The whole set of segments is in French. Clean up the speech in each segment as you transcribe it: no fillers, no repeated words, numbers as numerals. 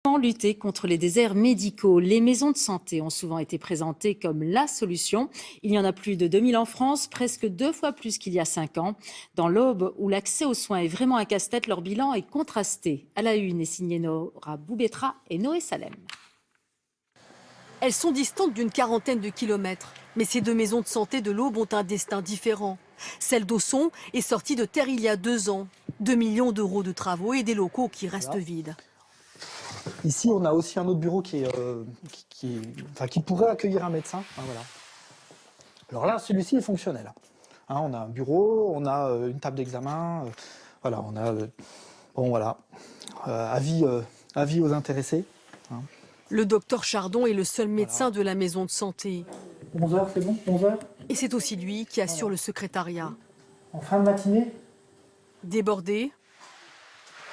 Pour lutter contre les déserts médicaux, les maisons de santé ont souvent été présentées comme la solution. Il y en a plus de 2000 en France, presque 2 fois plus qu'il y a 5 ans. Dans l'Aube, où l'accès aux soins est vraiment un casse-tête, leur bilan est contrasté. À la une est signé Nora Boubetra et Noé Salem. Elles sont distantes d'une quarantaine de kilomètres. Mais ces deux maisons de santé de l'Aube ont un destin différent. Celle d'Ausson est sortie de terre il y a 2 ans. 2 millions d'euros de travaux et des locaux qui restent vides. Ici, on a aussi un autre bureau qui pourrait accueillir un médecin. Voilà. Alors là, celui-ci est fonctionnel. On a un bureau, on a une table d'examen. Voilà, on a avis aux intéressés. Le docteur Chardon est le seul médecin de la maison de santé. 11h, c'est bon? 11h? Et c'est aussi lui qui assure le secrétariat. En fin de matinée? Débordé,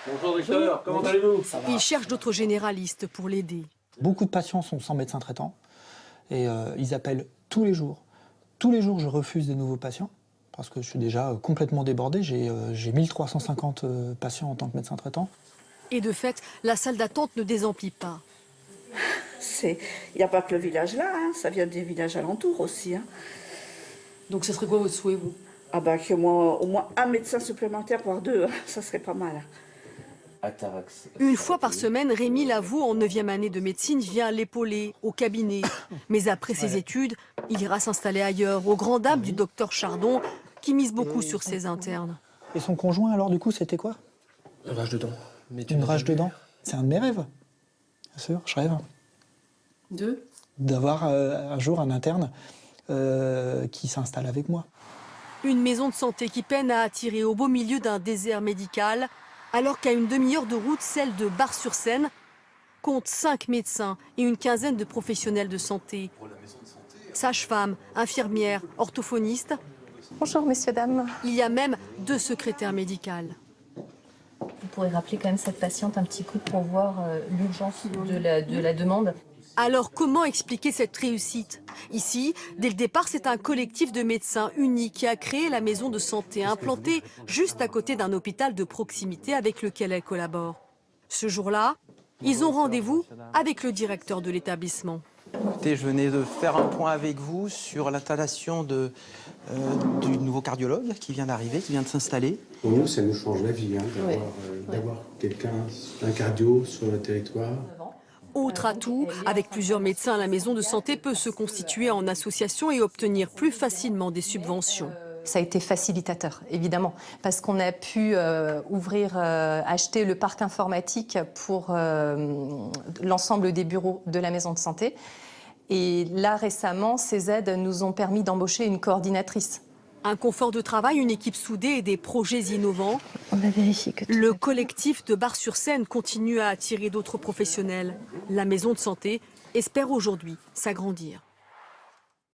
Bonjour docteur, comment allez-vous? il cherche d'autres généralistes pour l'aider. Beaucoup de patients sont sans médecin traitant et ils appellent tous les jours. Tous les jours, je refuse des nouveaux patients parce que je suis déjà complètement débordé. J'ai 1350 patients en tant que médecin traitant. Et de fait, la salle d'attente ne désemplit pas. Il n'y a pas que le village là, ça vient des villages alentours aussi. Donc ce serait quoi votre souhait, vous? Ah bah que moi, au moins un médecin supplémentaire, voire 2, ça serait pas mal. Une fois par semaine, Rémi Lavaux, en 9e année de médecine, vient l'épauler au cabinet. Mais après ses études, il ira s'installer ailleurs, aux grandes dames du docteur Chardon, qui mise beaucoup sur ses internes. Et son conjoint, alors, du coup, c'était quoi? Une rage de dents. Une rage de dents? C'est un de mes rêves. Bien sûr, je rêve. D'avoir un jour un interne qui s'installe avec moi. Une maison de santé qui peine à attirer au beau milieu d'un désert médical, alors qu'à une demi-heure de route, celle de Bar-sur-Seine compte 5 médecins et une quinzaine de professionnels de santé. Sages-femmes, infirmières, orthophonistes. Bonjour, messieurs, dames. Il y a même 2 secrétaires médicales. Vous pourrez rappeler quand même cette patiente un petit coup pour voir l'urgence de la demande. Alors comment expliquer cette réussite? Ici, dès le départ, c'est un collectif de médecins unis qui a créé la maison de santé implantée juste à côté d'un hôpital de proximité avec lequel elle collabore. Ce jour-là, ils ont rendez-vous avec le directeur de l'établissement. Écoutez, je venais de faire un point avec vous sur l'installation du nouveau cardiologue qui vient d'arriver, qui vient de s'installer. Pour nous, ça nous change la vie d'avoir quelqu'un, un cardio sur le territoire. Autre atout, avec plusieurs médecins, la maison de santé peut se constituer en association et obtenir plus facilement des subventions. Ça a été facilitateur, évidemment, parce qu'on a pu acheter le parc informatique pour l'ensemble des bureaux de la maison de santé. Et là, récemment, ces aides nous ont permis d'embaucher une coordinatrice. Un confort de travail, une équipe soudée et des projets innovants. On a vérifié que le collectif de Bar-sur-Seine continue à attirer d'autres professionnels. La maison de santé espère aujourd'hui s'agrandir.